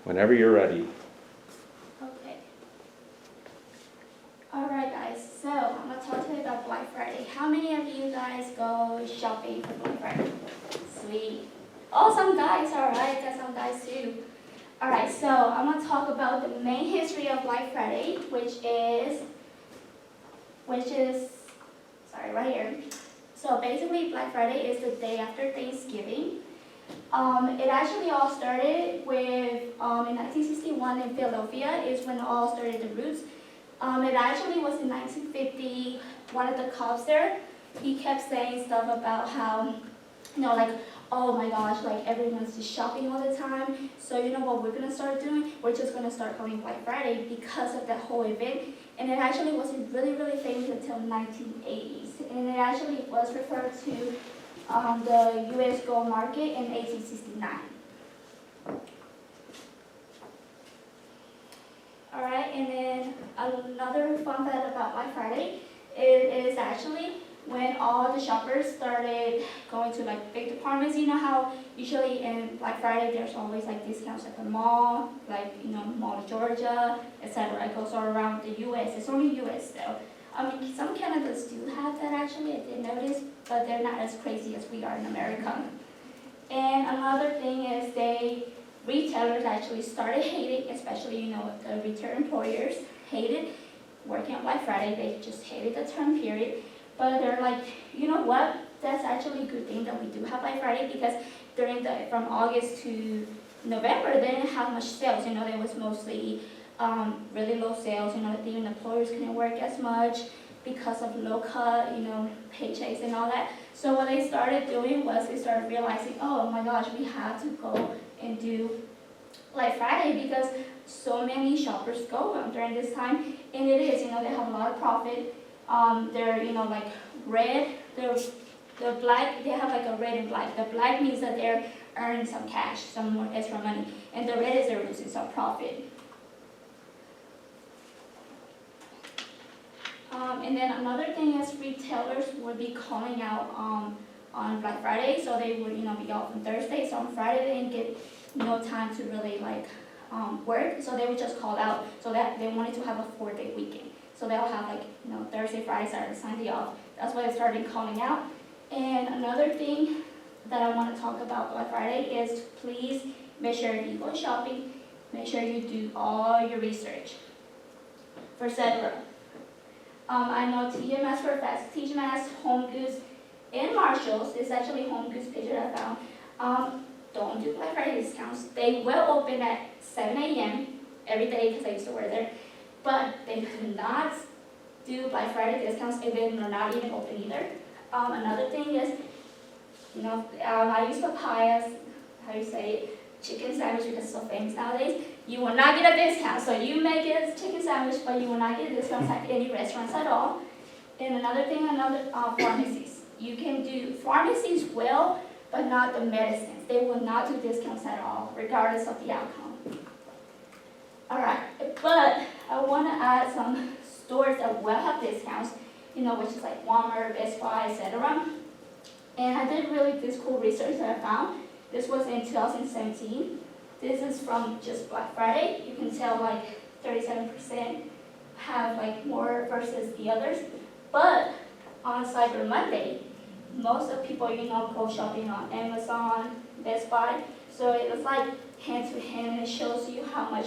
Whenever you're ready. Okay. Alright guys, so I'm going to talk to you about Black Friday. How many of you guys go shopping for Black Friday? Sweet. Oh, some guys, alright, got some guys too. Alright, so I'm going to talk about the main history of Black Friday, which is, sorry, right here. So basically Black Friday is the day after Thanksgiving. It actually all started with, in 1961 in Philadelphia is when it all started, the roots. It actually was in 1950, one of the cops there, he kept saying stuff about how, like, oh my gosh, like everyone's just shopping all the time. So you know what we're gonna start doing? We're just gonna start calling Black Friday because of that whole event. And it actually wasn't really, really famous until 1980s. And it actually was referred to the U.S. gold market in 1869. Alright, and then another fun fact about Black Friday is actually when all the shoppers started going to like big departments. You know how usually in Black Friday there's always like discounts at the mall, like Mall of Georgia, etc. It goes all around the U.S. It's only U.S. though. I mean, some Canadas do have that actually, I did notice, but they're not as crazy as we are in America. And another thing is retailers actually started hating, especially, the retail employers hated working on Black Friday. They just hated the term period. But they're like, you know what? That's actually a good thing that we do have Black Friday because from August to November, they didn't have much sales. There was mostly really low sales. Even employers couldn't work as much because of low cut, paychecks and all that. So what they started doing was they started realizing, oh my gosh, we have to go and do Black Friday because so many shoppers go during this time, and it is, they have a lot of profit. They're, like red, the black, they have like a red and black. The black means that they're earning some cash, some more extra money, and the red is they're losing some profit. And then another thing is retailers would be calling out on Black Friday, so they would be off on Thursday. So on Friday they didn't get no time to really work, so they would just call out. So that they wanted to have a 4-day weekend. So they'll have Thursday, Friday, Saturday, Sunday off. That's why they started calling out. And another thing that I want to talk about Black Friday is please make sure if you go shopping, make sure you do all your research. For Zebra. I know TJ Maxx for a fact. TJ Maxx, Home Goods, and Marshalls, it's actually Home Goods page that I found, don't do Black Friday discounts. They will open at 7 a.m. every day because I used to work there, but they do not do Black Friday discounts, and they're not even open either. Another thing is, I use papayas, how you say it, chicken sandwich because it's so famous nowadays. You will not get a discount. So you may get a chicken sandwich, but you will not get a discount at any restaurants at all. And another thing, pharmacies. You can do pharmacies will, but not the medicines. They will not do discounts at all, regardless of the outcome. Alright, but I want to add some stores that will have discounts, which is like Walmart, Best Buy, etc. And I did really this cool research that I found. This was in 2017. This is from just Black Friday. You can tell 37% have more versus the others. But on Cyber Monday, most of people go shopping on Amazon, Best Buy. So it was hand to hand, and it shows you how much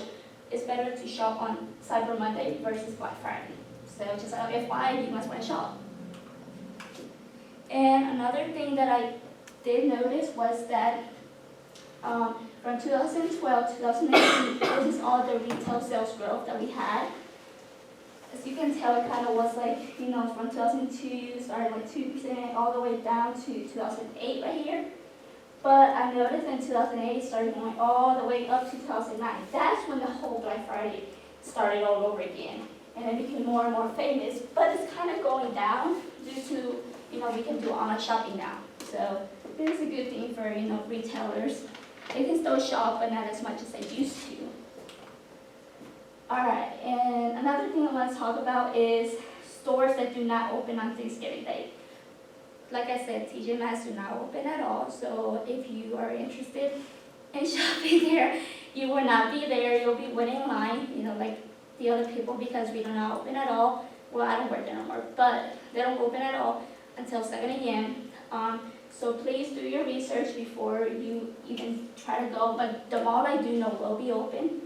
it's better to shop on Cyber Monday versus Black Friday. So just FYI, you must want to shop. And another thing that I did notice was that from 2012 to 2018, this is all the retail sales growth that we had. As you can tell, it kind of was from 2002, started 2% all the way down to 2008 right here. But I noticed in 2008, it started going all the way up to 2009. That's when the whole Black Friday started all over again. And it became more and more famous, but it's kind of going down due to, we can do online shopping now. So this is a good thing for, retailers. They can still shop, but not as much as they used to. Alright, and another thing I want to talk about is stores that do not open on Thanksgiving Day. Like I said, TJ Maxx do not open at all, so if you are interested in shopping there, You will not be there, you'll be waiting in line, like the other people, because we do not open at all. Well, I don't work there no more, but they don't open at all until 7 a.m. So please do your research before you even try to go, but the mall I do know will be open.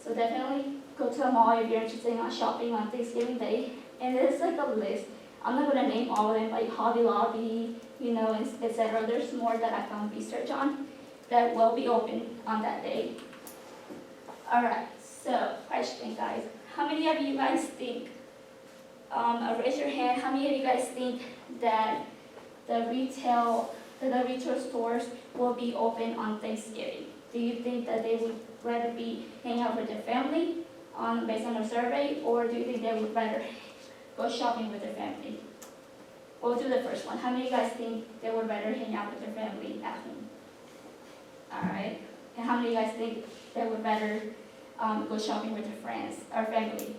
So definitely go to the mall if you're interested in shopping on Thanksgiving Day. And there's like a list. I'm not gonna name all of them, like Hobby Lobby, etc. There's more that I found research on that will be open on that day. Alright, so question guys. How many of you guys think, raise your hand, how many of you guys think that the retail stores will be open on Thanksgiving? Do you think that they would rather be hanging out with their family based on their survey, or do you think they would rather go shopping with their family? We'll do the first one. How many of you guys think they would rather hang out with their family at home? Alright. And how many of you guys think they would rather go shopping with their friends or family?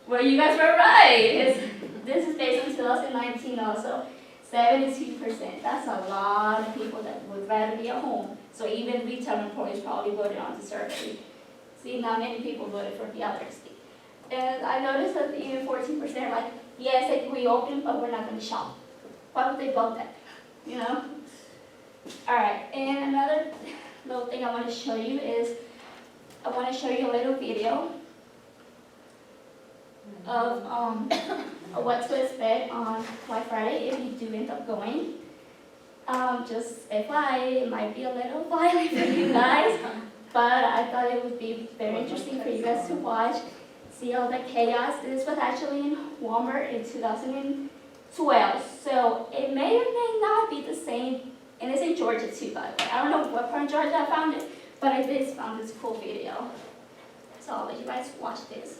Well, you guys were right. This is based on 2019 also. 72%. That's a lot of people that would rather be at home. So even retail employees probably voted on the survey. See, not many people voted for the others. And I noticed that even 14% are like, yes, like we open, but we're not going to shop. Why would they vote that? Alright, and another little thing I want to show you is, I want to show you a little video of what to expect on Black Friday if you do end up going. Just FYI, it might be a little violent for you guys, but I thought it would be very interesting for you guys to watch, see all the chaos. This was actually in Walmart in 2012, so it may or may not be the same, and it's in Georgia too, by the way. I don't know what part of Georgia I found it, but I did found this cool video. So I'll let you guys watch this.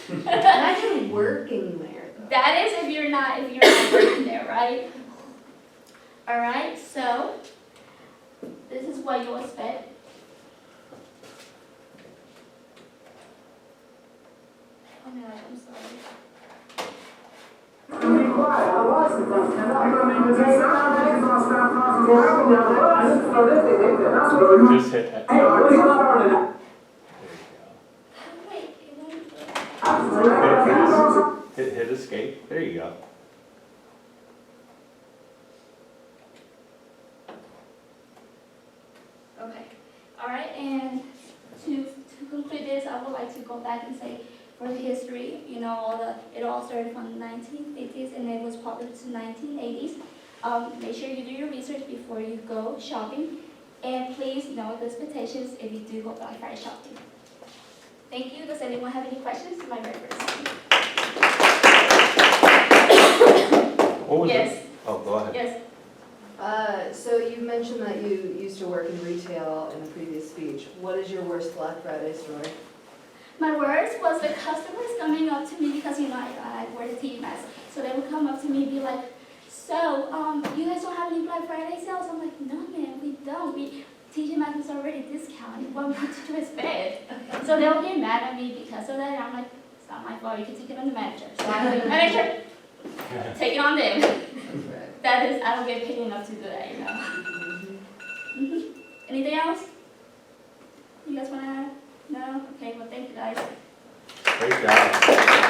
Imagine working there. That is if you're not working there, right? Alright, so this is what you'll expect. Oh my gosh, I'm sorry. Just hit that. There you go. Wait, it won't Hit escape. There you go. Okay. Alright, and to conclude this, I would like to go back and say for the history, it all started from the 1950s and it was popular to 1980s. Make sure you do your research before you go shopping, and please know the expectations if you do go Black Friday shopping. Thank you. Does anyone have any questions? My very first. What was Yes. it? Oh, go ahead. Yes. So you mentioned that you used to work in retail in a previous speech. What is your worst Black Friday story? My worst was the customers coming up to me because I wear the TV mask, so they would come up to me and be like, "So, you guys don't have any Black Friday sales?" I'm like, "No, man, we don't. TJ Maxx is already discounted. What we to do is bad." So they'll get mad at me because of that. And I'm like, "It's not my fault. You can take it on the manager." So I'm like, "Manager, take it on them. Right. That is, I don't get paid enough to do that, you know. Mhm. Anything else? You guys wanna add? No? Okay, well, thank you guys. Great job.